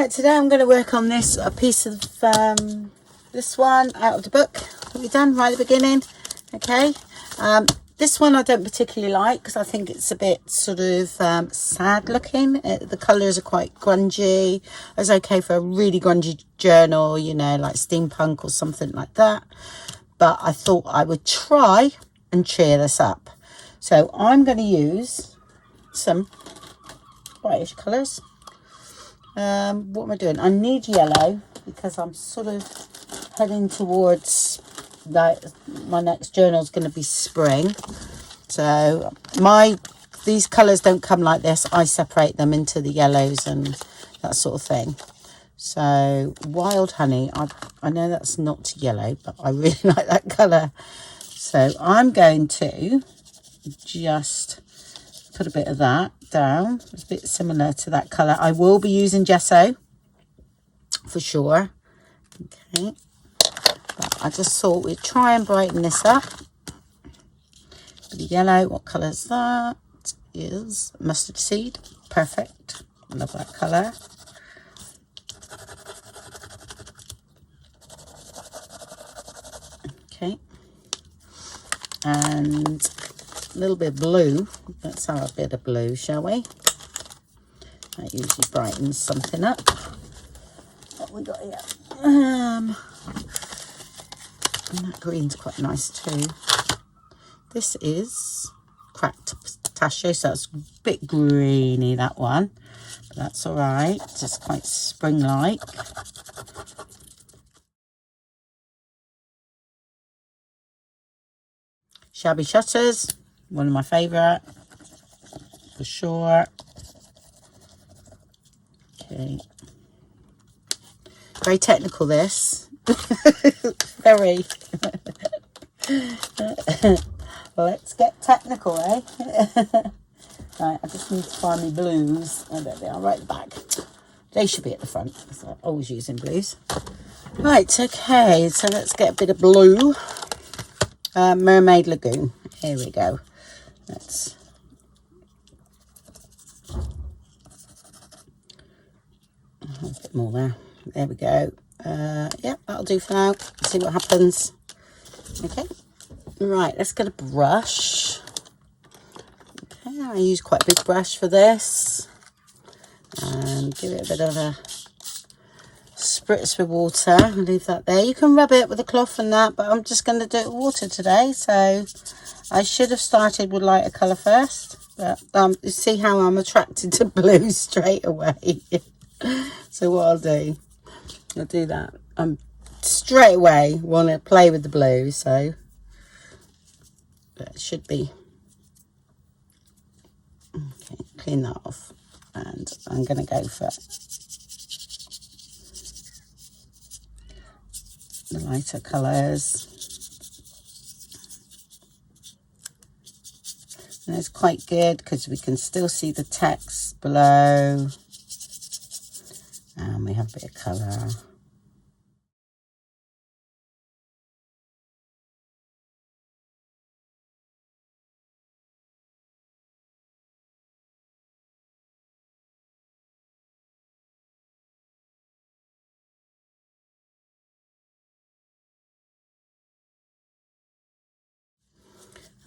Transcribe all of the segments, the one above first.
Right, today I'm going to work on this, a piece of this one out of the book that we done right at the beginning. Okay, this one I don't particularly like because I think it's a bit sort of sad looking. The colours are quite grungy. It's okay for a really grungy journal, you know, like steampunk or something like that. But I thought I would try and cheer this up. So I'm going to use some whitish colours. What am I doing? I need yellow because I'm sort of heading towards like my next journal is going to be spring. So these colours don't come like this. I separate them into the yellows and that sort of thing. So wild honey, I know that's not yellow, but I really like that colour. So I'm going to just put a bit of that down. It's a bit similar to that colour. I will be using gesso for sure. Okay, but I just thought we'd try and brighten this up. Bit of yellow. What colour is that? Is mustard seed. Perfect. Love that colour. Okay, and a little bit of blue. Let's have a bit of blue, shall we? That usually brightens something up. What we got here? And that green's quite nice too. This is cracked pistachio, so it's a bit greeny, that one, but that's all right. Just quite spring-like. Shabby Shutters, one of my favourite, for sure. Okay. Very technical, this. Very. Let's get technical, eh? Right, I just need to find my blues. Oh, there they are, right at the back. They should be at the front, because I'm always using blues. Right, okay, so let's get a bit of blue. Mermaid Lagoon. Here we go. Let's a bit more there. There we go. Yeah, that'll do for now. See what happens. Okay. Right, let's get a brush. Okay, I use quite a big brush for this. And give it a bit of a spritz with water and leave that there. You can rub it with a cloth and that, but I'm just going to do it with water today. So I should have started with lighter colour first, but you see how I'm attracted to blue straight away. So what I'll do that. Straight away want to play with the blue, so it should be okay. Clean that off, and I'm going to go for the lighter colours. And it's quite good because we can still see the text below, and we have a bit of colour.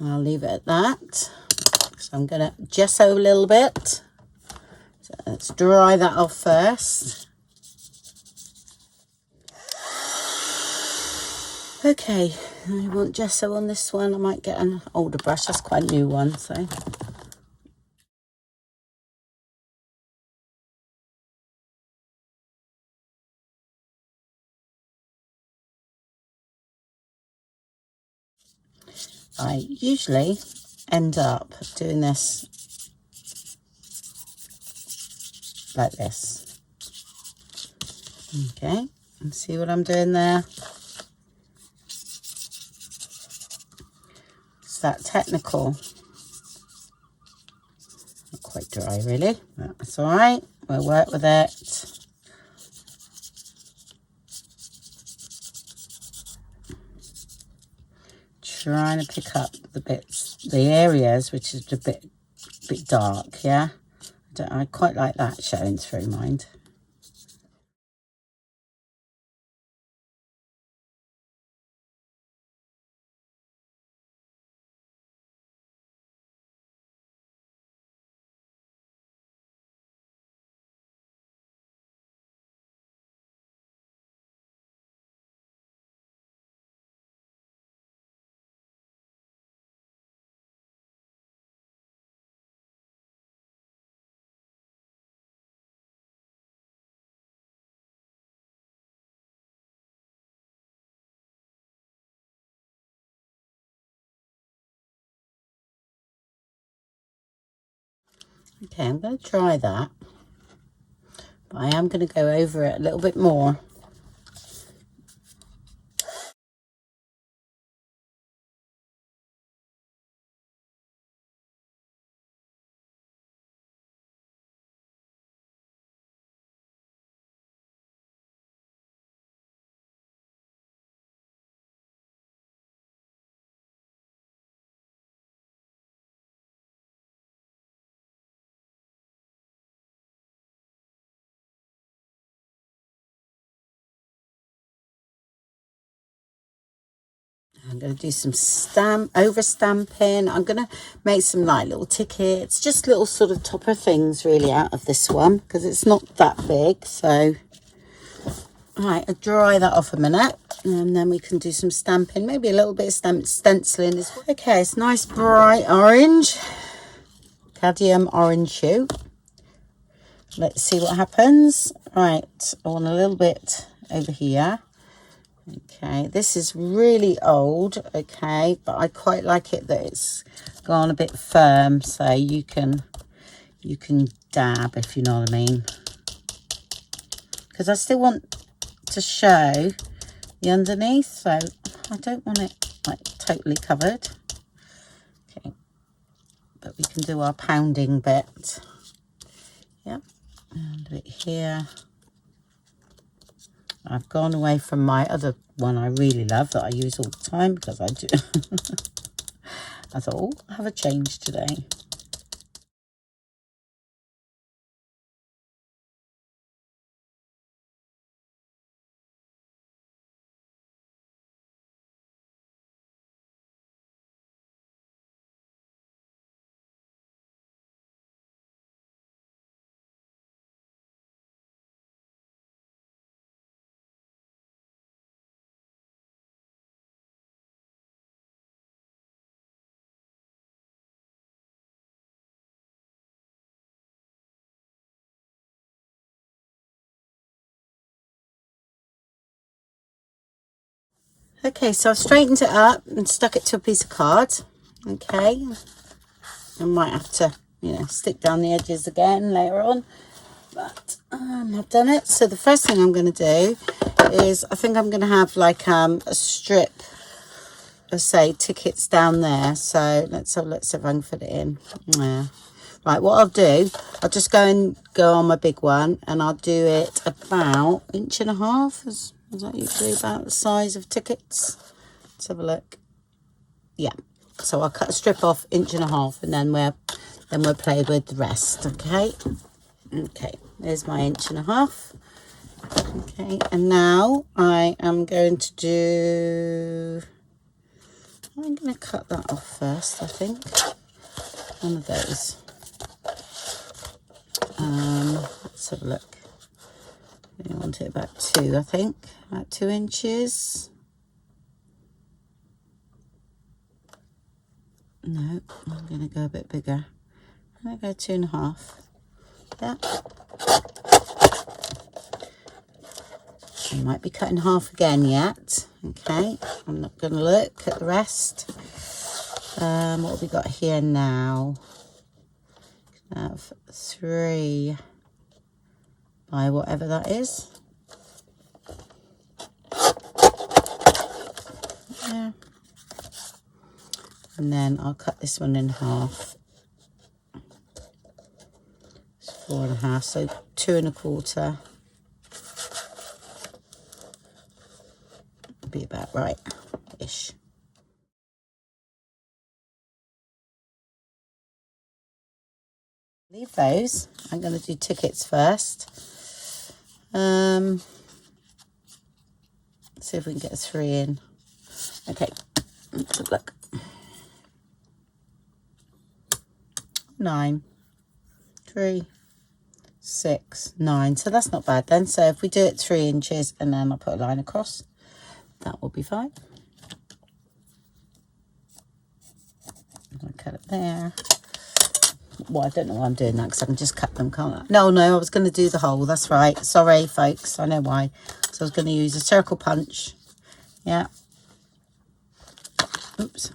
I'll leave it at that. So I'm going to gesso a little bit. So let's dry that off first. Okay, I want gesso on this one. I might get an older brush. That's quite a new one, so. I usually end up doing this like this. Okay, and see what I'm doing there? It's that technical. Not quite dry really, but that's all right. We'll work with it. Trying to pick up the bits, the areas which is a bit dark. Yeah, I quite like that showing through, mind. Okay, I'm going to try that, but I am going to go over it a little bit more. I'm going to do some over stamping. I'm going to make some like little tickets, just little sort of topper things really out of this one because it's not that big. So, all right, I'll dry that off a minute and then we can do some stamping, maybe a little bit of stenciling as well. Okay, it's nice bright orange, cadmium orange hue. Let's see what happens. Right, I want a little bit over here. Okay, this is really old, okay, but I quite like it that it's gone a bit firm, so you can dab, if you know what I mean, because I still want to show the underneath, so I don't want it like totally covered. Okay, but we can do our pounding bit. Yep, and do it here. I've gone away from my other one I really love that I use all the time because I do. I thought, oh, I'll have a change today. Okay, so I've straightened it up and stuck it to a piece of card. Okay, I might have to, you know, stick down the edges again later on, but I've done it. So the first thing I'm going to do is I think I'm going to have like a strip of, say, tickets down there. So let's see if I can fit it in. Yeah. Right, what I'll do, I'll just go on my big one and I'll do it about 1.5 inches. Is that usually about the size of tickets? Let's have a look. Yeah, so I'll cut a strip off 1.5 inches and then we'll play with the rest. Okay, there's my 1.5 inches. Okay, and now I am going to do, I'm going to cut that off first, I think, one of those. Let's have a look. I want it about 2, I think, about 2 inches. No, I'm going to go a bit bigger. I'm going to go 2.5. Yeah. I might be cutting half again yet. Okay, I'm not going to look at the rest. What have we got here now? I have 3 by whatever that is. Yeah. And then I'll cut this one in half. It's 4.5, so 2.25. Be about right-ish. Leave those. I'm going to do tickets first. See if we can get a 3 in. Okay, let's have a look. 9, 3, 6, 9. So that's not bad then. So if we do it 3 inches and then I'll put a line across, that will be fine. I'm going to cut it there. Well, I don't know why I'm doing that because I can just cut them, can't I? No, I was going to do the hole. That's right. Sorry, folks. I know why. So I was going to use a circle punch. Yeah. Oops.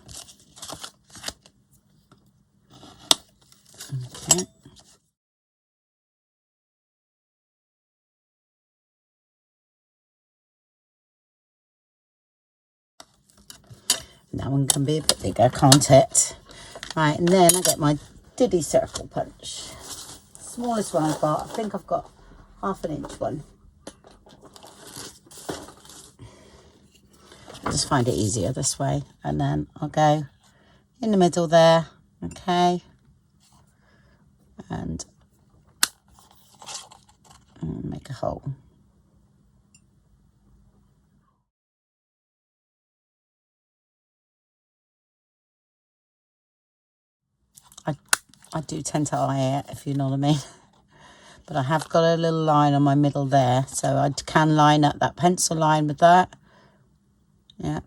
Okay. That one can be a bit bigger, can't it? Right, and then I get my Diddy circle punch. Smallest one I've got. I think I've got 1/2 inch one. I just find it easier this way. And then I'll go in the middle there, okay? And make a hole. I do tend to eye it, if you know what I mean. But I have got a little line on my middle there, so I can line up that pencil line with that. Yeah.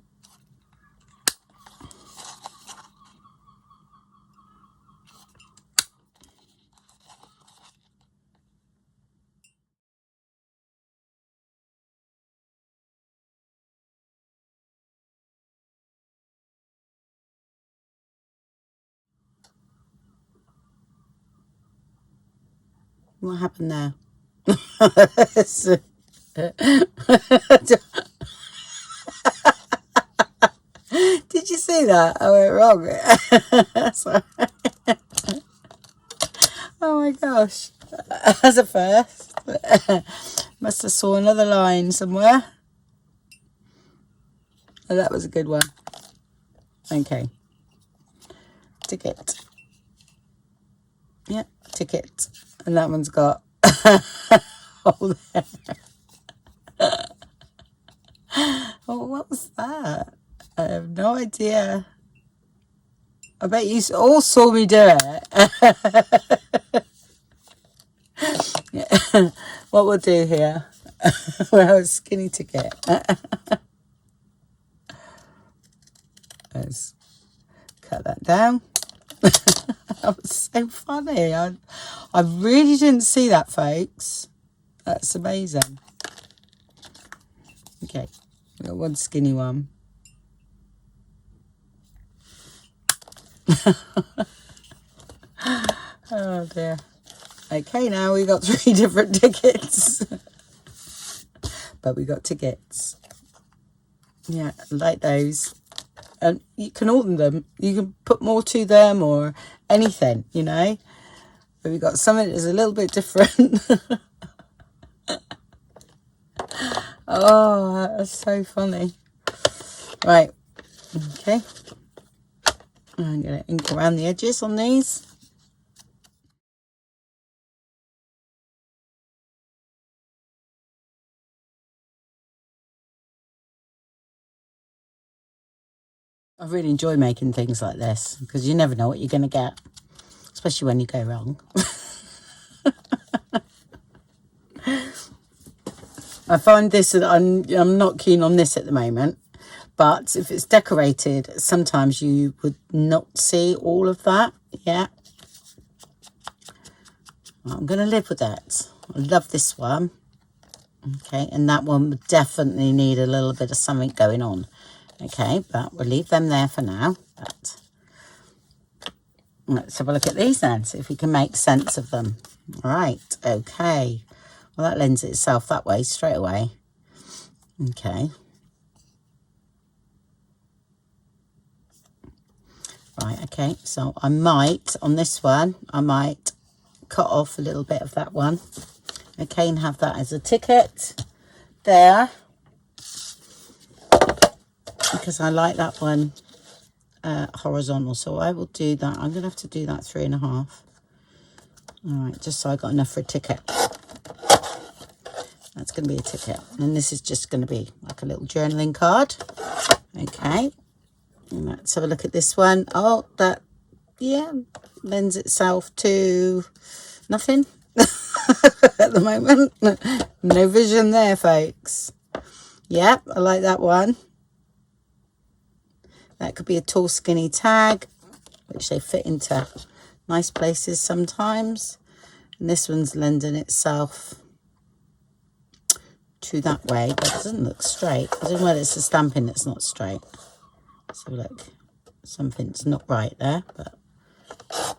What happened there? Did you see that? I went wrong. Sorry. Oh my gosh. As a first. Must have saw another line somewhere. Oh, that was a good one. Okay. Ticket. Yeah, ticket. And that one's got a hole there. Oh, what was that? I have no idea. I bet you all saw me do it. Yeah. What we'll do here, well, skinny ticket. Let's cut that down. That was so funny. I really didn't see that, folks. That's amazing. Okay, we got one skinny one. Oh dear. Okay, now we got 3 different tickets. But we got tickets. Yeah, like those. And you can alter them. You can put more to them or anything, you know. But we got something that's a little bit different. Oh, that's so funny. Right. Okay. I'm going to ink around the edges on these. I really enjoy making things like this because you never know what you're going to get, especially when you go wrong. I find this, that I'm not keen on this at the moment, but if it's decorated, sometimes you would not see all of that. Yeah. Well, I'm going to live with that. I love this one. Okay, and that one would definitely need a little bit of something going on. Okay, but we'll leave them there for now. But let's have a look at these then, see if we can make sense of them. Right, okay. Well, that lends itself that way straight away. Okay. Right, okay. So I might, on this one, I might cut off a little bit of that one. Okay, and have that as a ticket there. Because I like that one horizontal. So I will do that. I'm going to have to do that 3.5. All right, just so I got enough for a ticket. That's going to be a ticket. And this is just going to be like a little journaling card. Okay. And let's have a look at this one. Oh, that, yeah, lends itself to nothing at the moment. No vision there, folks. Yep, I like that one. That could be a tall, skinny tag, which they fit into nice places sometimes. And this one's lending itself to that way, but it doesn't look straight. I don't know whether it's the stamping that's not straight. So look, something's not right there, but I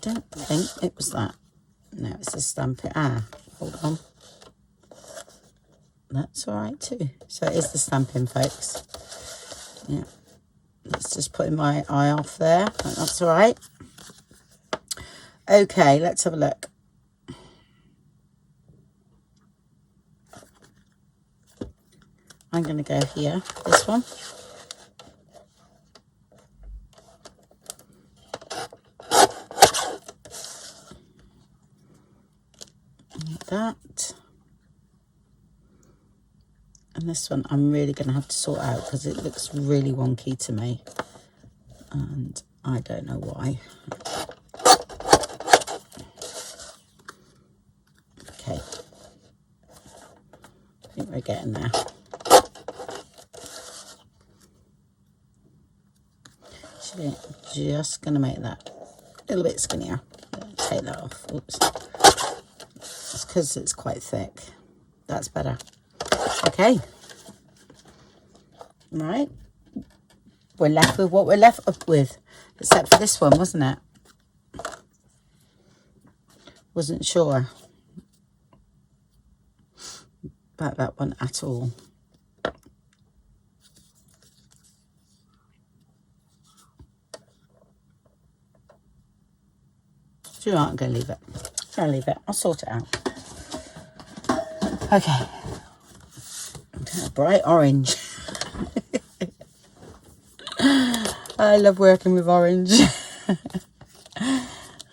don't think it was that. No, it's the stamping. Ah, hold on. That's all right too. So it is the stamping, folks. Yeah, that's just putting my eye off there. That's all right. Okay, let's have a look. I'm going to go here, this one. Like that. And this one I'm really going to have to sort out because it looks really wonky to me. And I don't know why. Okay. I think we're getting there. Actually, just going to make that a little bit skinnier. Take that off. Oops. It's because it's quite thick. That's better. Okay. Right. We're left with what we're left up with. Except for this one, wasn't it? Wasn't sure about that one at all. Do you know what? I'm going to leave it. I'll leave it. I'll sort it out. Okay. A bright orange. I love working with orange.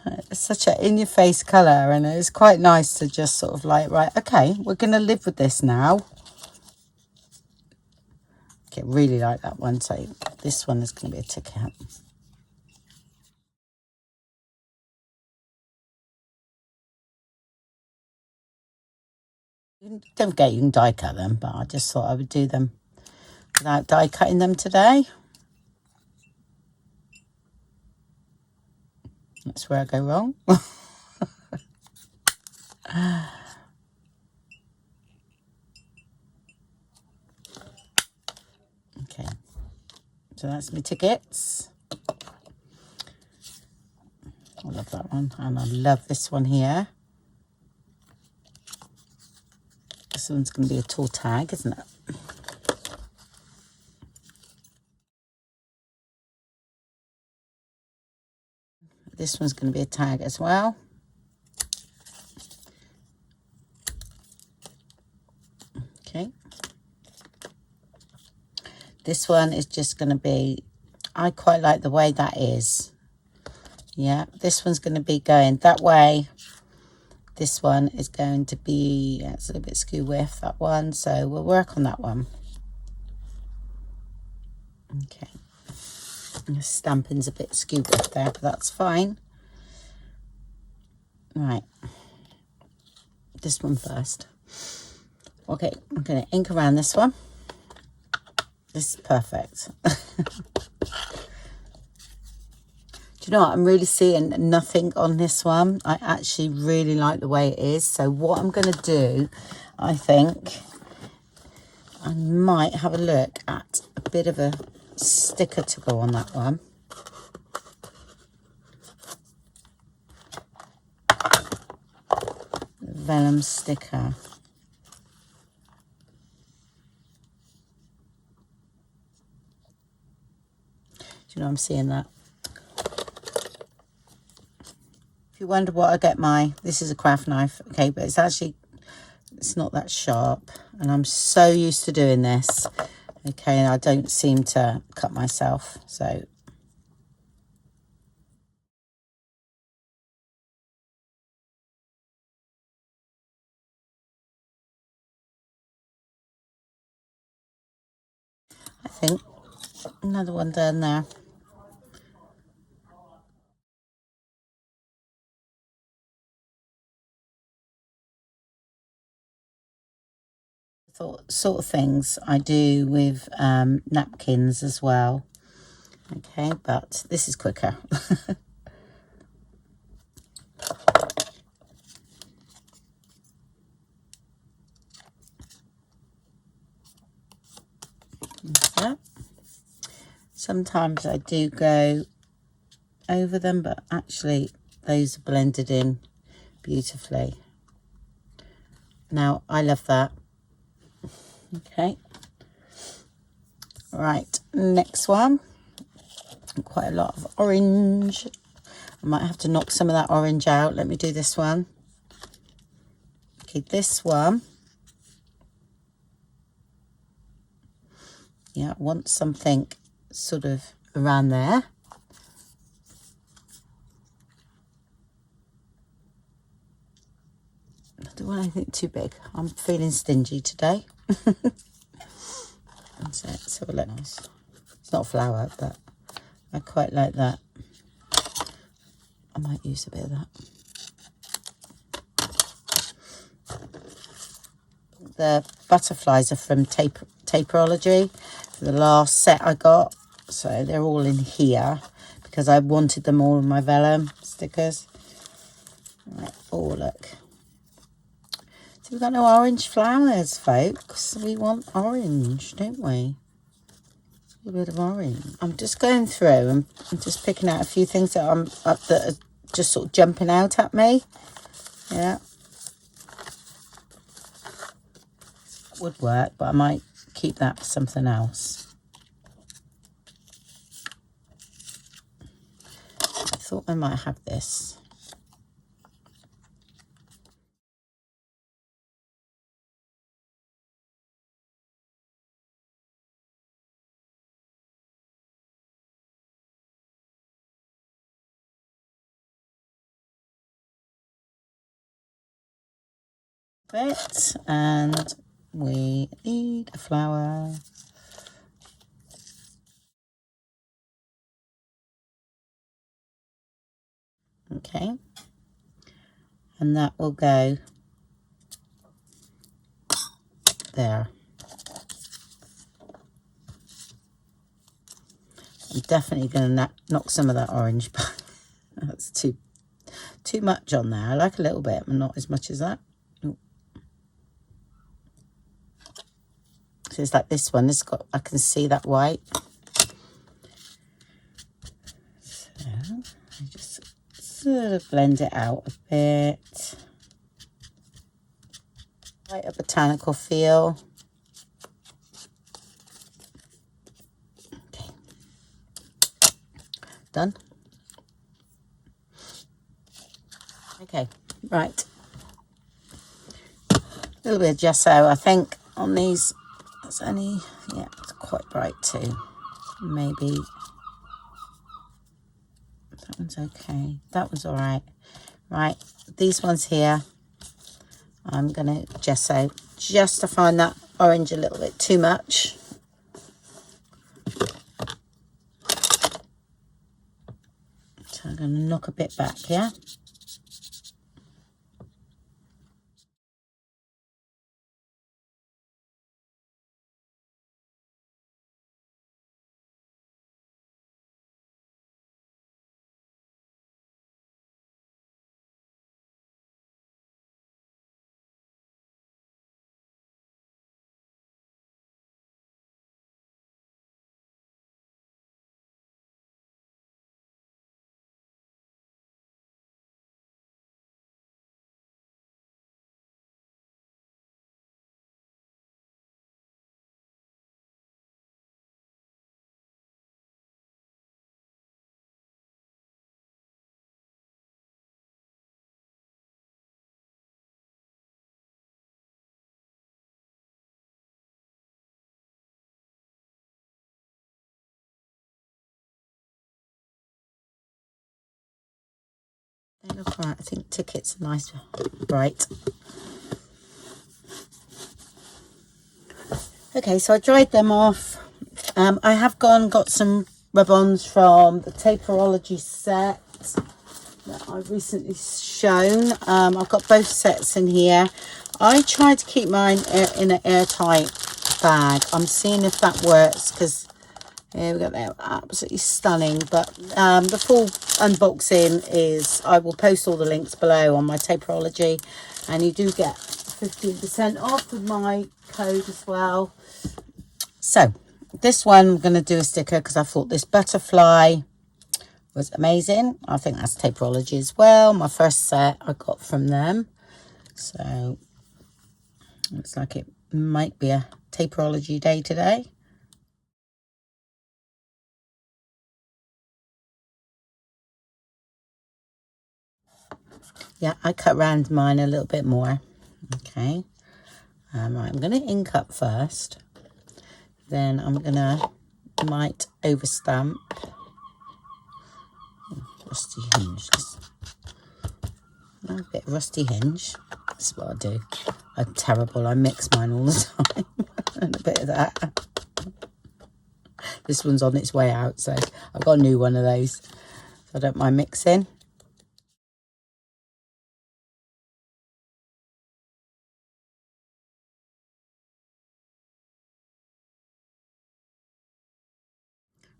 It's such an in-your-face colour, and it's quite nice to just sort of like, right, okay, we're going to live with this now. Okay, really like that one. So this one is going to be a ticket. Don't forget you can die cut them, but I just thought I would do them without die cutting them today. That's where I go wrong. Okay, so that's my tickets. I love that one, and I love this one here. This one's going to be a tall tag, isn't it? This one's going to be a tag as well. Okay. This one is just going to be, I quite like the way that is. Yeah, this one's going to be going that way. This one is going to be, yeah, it's a little bit skew with that one, so we'll work on that one. Okay. The stamping's a bit skew with there, but that's fine. Right. This one first. Okay, I'm going to ink around this one. This is perfect. Do you know what? I'm really seeing nothing on this one. I actually really like the way it is. So what I'm going to do, I think, I might have a look at a bit of a sticker to go on that one. Vellum sticker. Do you know I'm seeing that? If you wonder what I get this is a craft knife, okay, but it's actually, it's not that sharp, and I'm so used to doing this, okay, and I don't seem to cut myself, so. I think another one down there. Sort of things I do with napkins as well, okay, but this is quicker. Yeah. Sometimes I do go over them, but actually those are blended in beautifully. Now I love that. Okay, right, next one. Quite a lot of orange. I might have to knock some of that orange out. Let me do this one. Okay, this one. Yeah, I want something sort of around there. I don't want anything too big. I'm feeling stingy today. That's it. So it looks nice. It's not a flower, but I quite like that. I might use a bit of that. The butterflies are from Taperlogy, the last set I got. So they're all in here because I wanted them all in my vellum stickers. Right. Oh, look. So we've got no orange flowers, folks. We want orange, don't we? A little bit of orange. I'm just going through and I'm just picking out a few things that that are just sort of jumping out at me. Yeah. Would work, but I might keep that for something else. I thought I might have this. Bit, and we need a flower. Okay, and that will go there. I'm definitely going to knock some of that orange back. That's too much on there. I like a little bit, but not as much as that. Ooh. So it's like this one. It's got, I can see that white. So I just sort of blend it out a bit. Quite a botanical feel. Okay. Done. Okay, right. A little bit of gesso, I think, on these. That's only, yeah, it's quite bright too. Maybe that one's okay. That was all right. Right, these ones here, I'm gonna gesso just to find that orange a little bit too much. So I'm gonna knock a bit back, yeah. They look all right. I think tickets are nice, bright. Okay, so I dried them off. I have got some rub-ons from the Taperlogy set that I've recently shown. I've got both sets in here. I tried to keep mine in an airtight bag. I'm seeing if that works, because here we go, they're absolutely stunning. But the full unboxing is, I will post all the links below on my Taperlogy, and you do get 15% off with my code as well. So this one I'm going to do a sticker because I thought this butterfly was amazing. I think that's Taperlogy as well. My first set I got from them. So looks like it might be a Taperlogy day today. Yeah, I cut around mine a little bit more. Okay. Right, I'm going to ink up first. Then I'm going to might overstamp. Rusty hinge. A bit of rusty hinge. That's what I do. I'm terrible. I mix mine all the time. And a bit of that. This one's on its way out, so I've got a new one of those. So I don't mind mixing.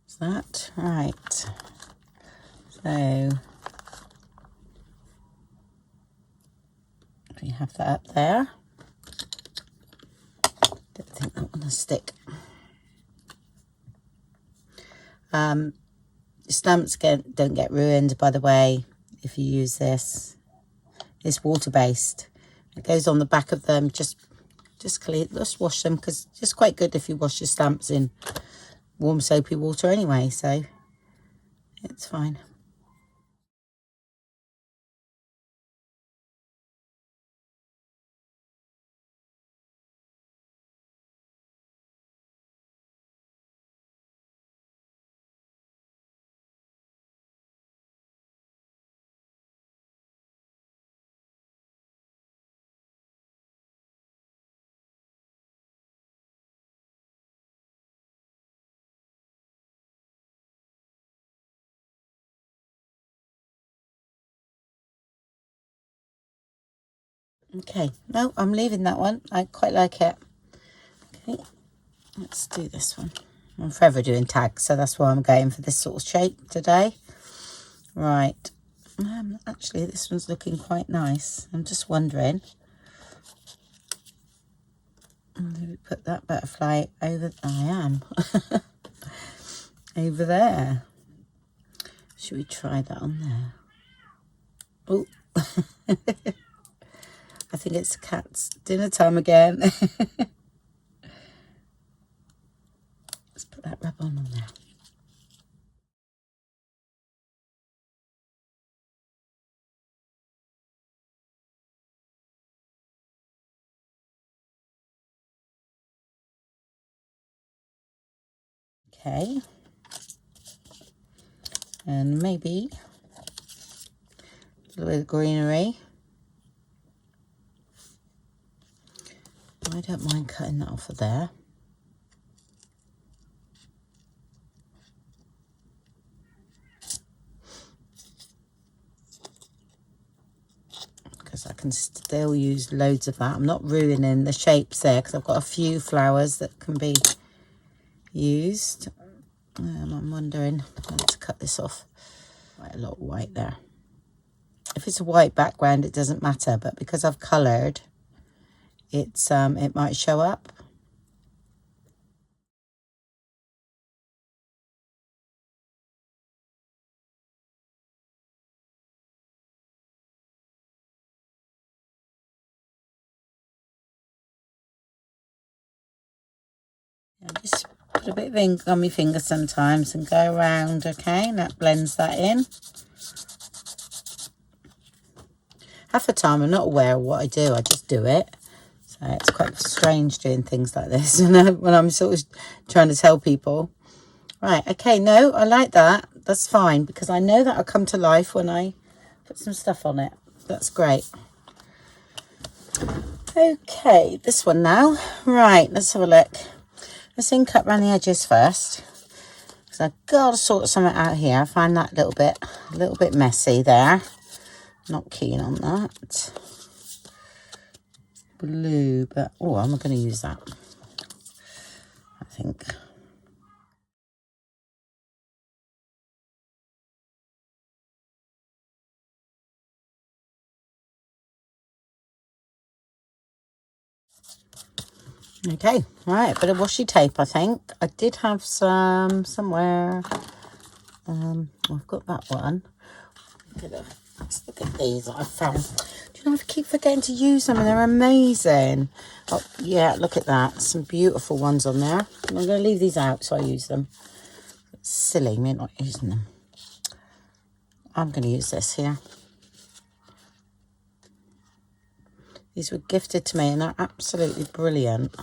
Is that right? So we have that up there. Don't think that one will stick. Stamps don't get ruined, by the way, if you use this. It's water-based. It goes on the back of them. Just clean, just wash them, because it's just quite good if you wash your stamps in warm soapy water anyway, so it's fine. Okay, no, I'm leaving that one. I quite like it. Okay, let's do this one. I'm forever doing tags, so that's why I'm going for this sort of shape today. Right, actually this one's looking quite nice. I'm just wondering, put that butterfly over, I am, over there. Should we try that on there? Oh, I think it's cat's dinner time again. Let's put that rub-on on there. Okay. And maybe a little bit of greenery. I don't mind cutting that off of there. Because I can still use loads of that. I'm not ruining the shapes there because I've got a few flowers that can be used. I'm wondering how to cut this off. Quite a lot of white there. If it's a white background, it doesn't matter, but because I've coloured, it's it might show up. Just put a bit of ink on my finger sometimes and go around, okay? And that blends that in. Half the time I'm not aware of what I do, I just do it. So it's quite strange doing things like this when I'm sort of trying to tell people. Right, okay, no, I like that. That's fine, because I know that will come to life when I put some stuff on it. That's great. Okay, this one now. Right, let's have a look. Let's ink up around the edges first, because I've got to sort something out here. I find that a little bit messy there. Not keen on that. Blue, but oh, I'm going to use that, I think. Okay, right, bit of washi tape, I think. I did have some somewhere. I've got that one. Let's look at these that I found. Do you know, I keep forgetting to use them and they're amazing. Oh, yeah, look at that. Some beautiful ones on there. I'm going to leave these out so I use them. It's silly, me not using them. I'm going to use this here. These were gifted to me and they're absolutely brilliant.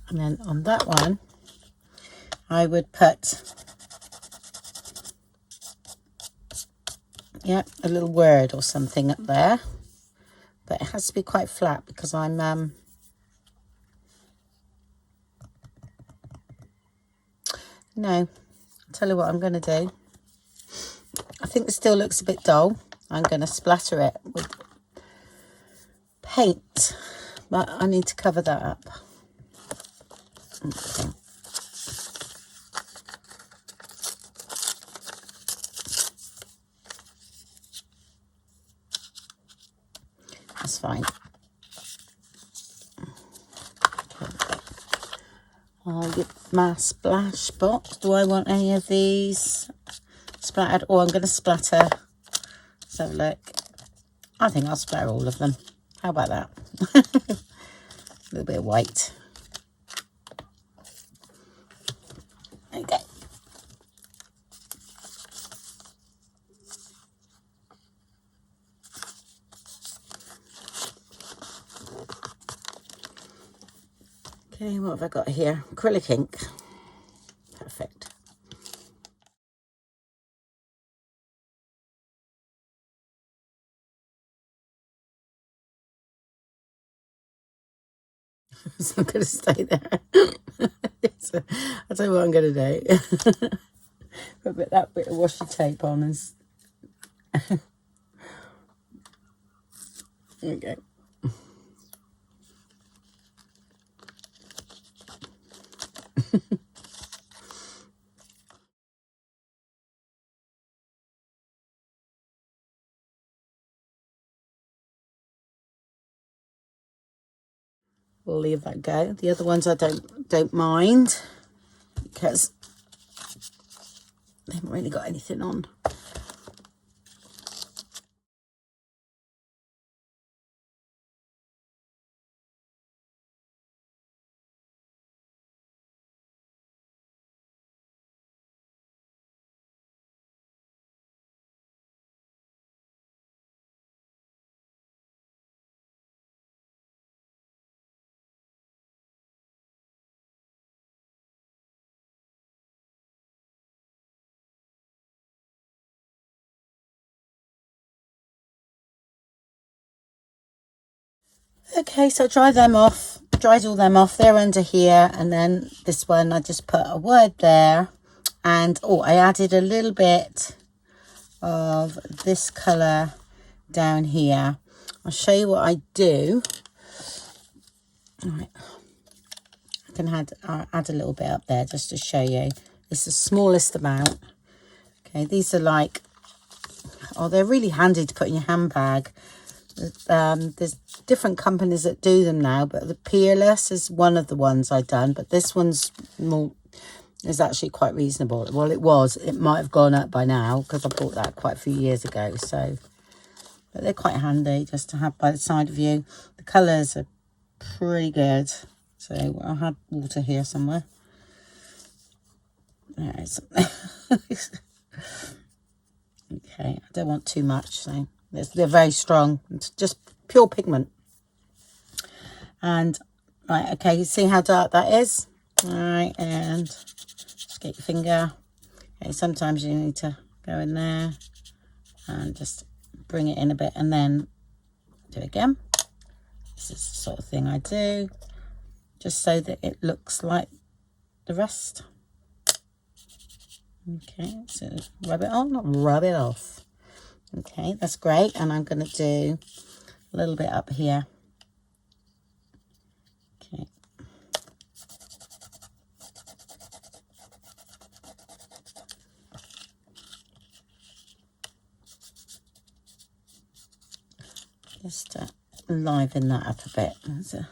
And then on that one, I would put, yeah, a little word or something up there. But it has to be quite flat because I'm, no, I'll tell you what I'm going to do. I think it still looks a bit dull. I'm going to splatter it with paint, but I need to cover that up. Okay. That's fine. I'll get my splash box. Do I want any of these splattered? Oh, I'm going to splatter. Let's have a look. I think I'll splatter all of them. How about that? A little bit of white. Okay. Okay, what have I got here? Acrylic ink. Perfect. So I'm going to stay there. So, I'll tell you what I'm going to do. Put that bit of washi tape on and okay. We'll leave that go. The other ones I don't mind because they haven't really got anything on. Okay, so dried all them off. They're under here, and then this one I just put a word there, and oh, I added a little bit of this colour down here. I'll show you what I do. All right. I can add a little bit up there just to show you. It's the smallest amount. Okay, these are like, oh, they're really handy to put in your handbag. There's different companies that do them now, but the Peerless is one of the ones I've done, but this one's more, is actually quite reasonable. Well, it might have gone up by now because I bought that quite a few years ago. So, but they're quite handy just to have by the side of you. The colours are pretty good. So I had water here somewhere. There it is. Okay, I don't want too much, so they're very strong. It's just pure pigment. And right, okay, you see how dark that is? All right, and just get your finger. Okay, sometimes you need to go in there and just bring it in a bit and then do it again. This is the sort of thing I do, just so that it looks like the rest. Okay, so rub it on, not rub it off. Okay, that's great. And I'm going to do a little bit up here. just liven that up a bit. There's a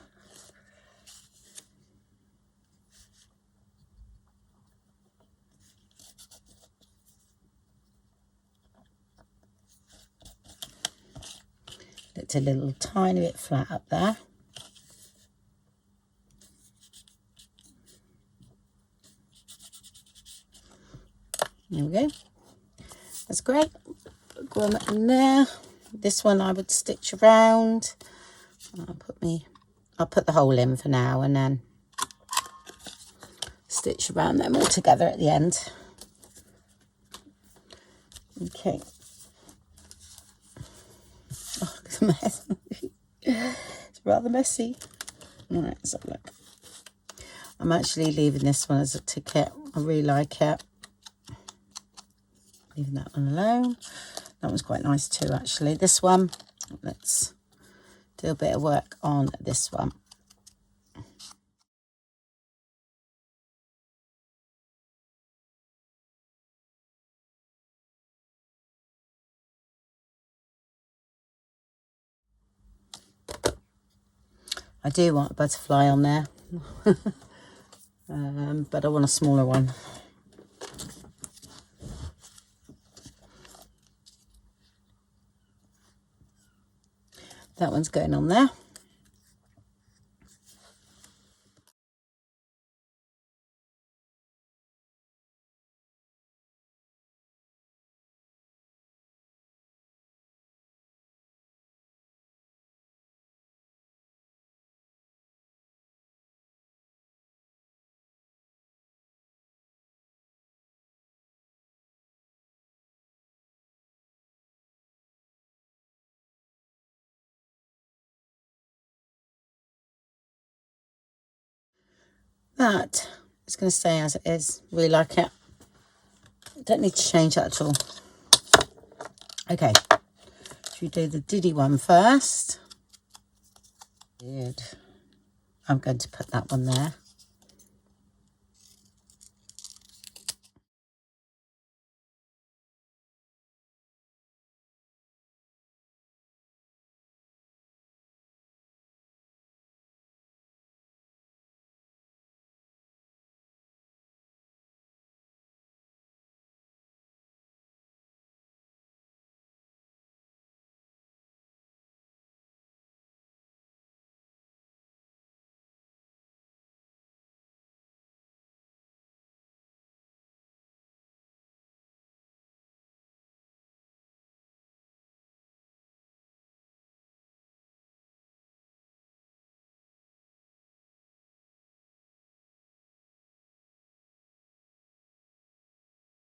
it's a little tiny bit flat up there. There we go. That's great. Go on in there. This one I would stitch around. I'll put the hole in for now and then stitch around them all together at the end. Okay. Oh, look at the mess. It's rather messy. All right, let's have a look. I'm actually leaving this one as a ticket. I really like it. Leaving that one alone. That one's quite nice too, actually. This one, let's do a bit of work on this one. I do want a butterfly on there, but I want a smaller one. That one's going on there. That is going to stay as it is. Really like it. Don't need to change that at all. Okay, should we do the diddy one first? Good. I'm going to put that one there.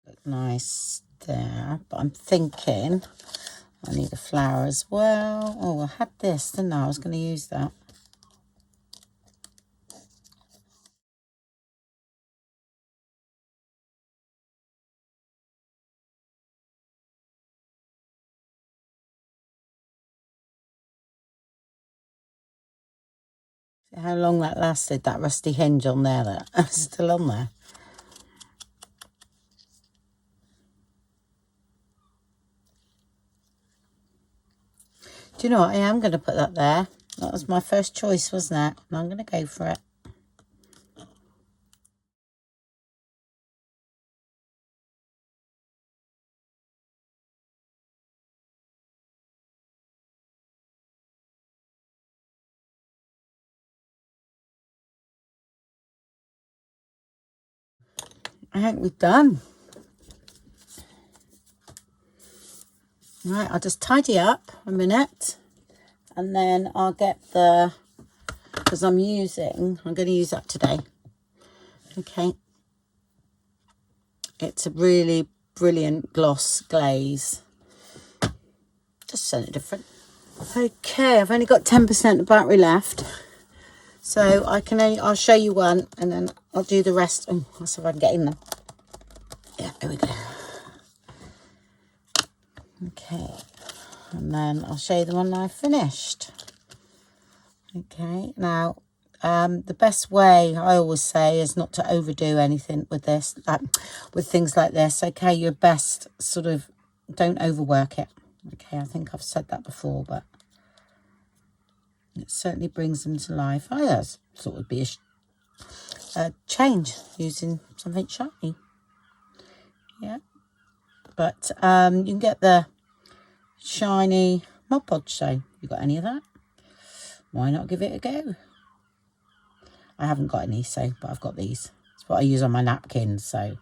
Look nice there, but I'm thinking I need a flower as well. Oh, I had this, didn't I? I was going to use that. See how long that lasted, that rusty hinge on there, that's still on there. Do you know what? I am going to put that there. That was my first choice, wasn't it? And I'm going to go for it. I think we're done. Right, I'll just tidy up a minute and then I'll get the, because I'm going to use that today. Okay. It's a really brilliant gloss glaze. Just something different. Okay, I've only got 10% of battery left. So I'll show you one and then I'll do the rest. Oh, I'll see if I can get in there. Yeah, there we go. Okay, and then I'll show you the one I finished. Okay, now the best way I always say is not to overdo anything with this, with things like this. Okay, your best sort of don't overwork it. Okay, I think I've said that before, but It certainly brings them to life. Oh, yes, thought it would be a change using something shiny. Yeah, but you can get the shiny Mod Podge. So you got any of that? Why not give it a go? I haven't got any, so but I've got these. It's what I use on my napkins. So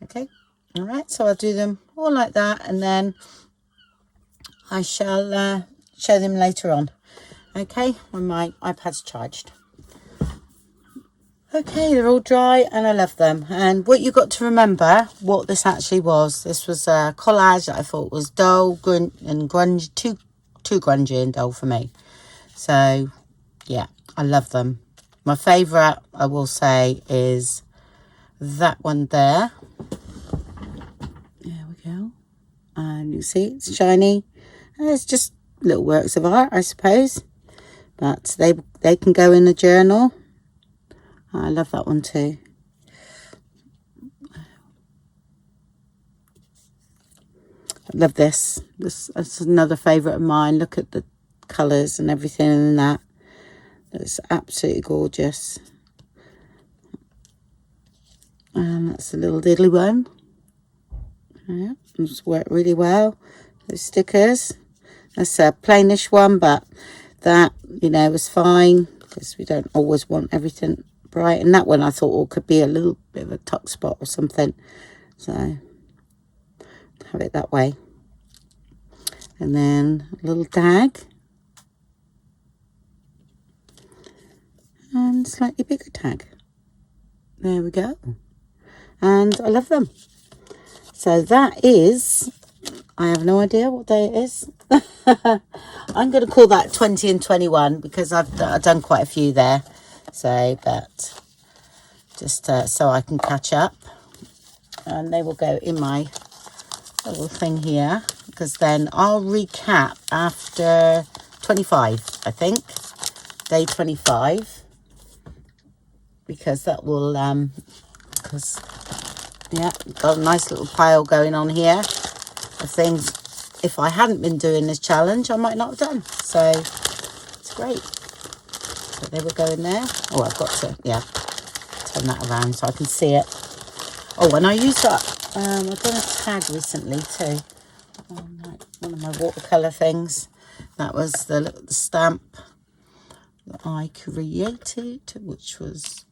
okay, all right. So I'll do them all like that, and then I shall show them later on. Okay, when my iPad's charged. Okay, they're all dry and I love them. And what you got to remember, what this actually was. This was a collage that I thought was dull and grunge, too grungy and dull for me. So, yeah, I love them. My favourite, I will say, is that one there. There we go. And you see, it's shiny. And it's just little works of art, I suppose. But they can go in a journal. I love that one too. I love this. That's another favourite of mine. Look at the colours and everything in that. It's absolutely gorgeous. And that's a little diddly one. Yeah, it's worked really well. Those stickers. That's a plainish one, but that, you know, was fine because we don't always want everything bright. And that one I thought, oh, could be a little bit of a tuck spot or something. So have it that way. And then a little tag. And slightly bigger tag. There we go. And I love them. So that is, I have no idea what day it is. I'm going to call that 20 and 21 because I've done quite a few there. So, but just so I can catch up. And they will go in my little thing here, because then I'll recap after 25, I think. Day 25. Because that will, because, yeah, got a nice little pile going on here of things. If I hadn't been doing this challenge, I might not have done. So it's great. So they will go in there. Oh, I've got to, yeah, turn that around so I can see it. Oh, and I used that, I've done a tag recently too. One of my watercolour things. That was the stamp that I created, which was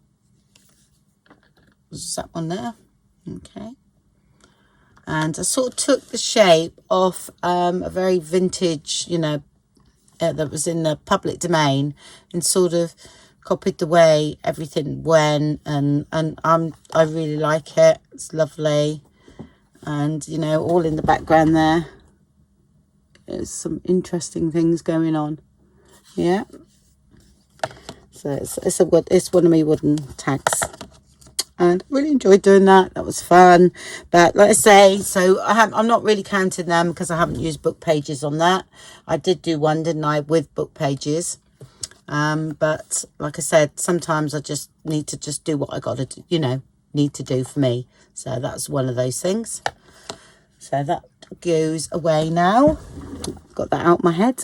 that one there. Okay. And I sort of took the shape of a very vintage, you know, that was in the public domain, and sort of copied the way everything went, and I really like it. It's lovely. And, you know, all in the background there, there's some interesting things going on. Yeah. So it's one of my wooden tags. And really enjoyed doing that. That was fun. But like I say, so I'm not really counting them because I haven't used book pages on that. I did do one, didn't I, with book pages. But like I said, sometimes I just need to just do what I got to do, you know, need to do for me. So that's one of those things. So that goes away now. Got that out my head.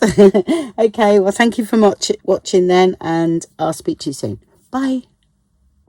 Okay, well, thank you for watching then, and I'll speak to you soon. Bye.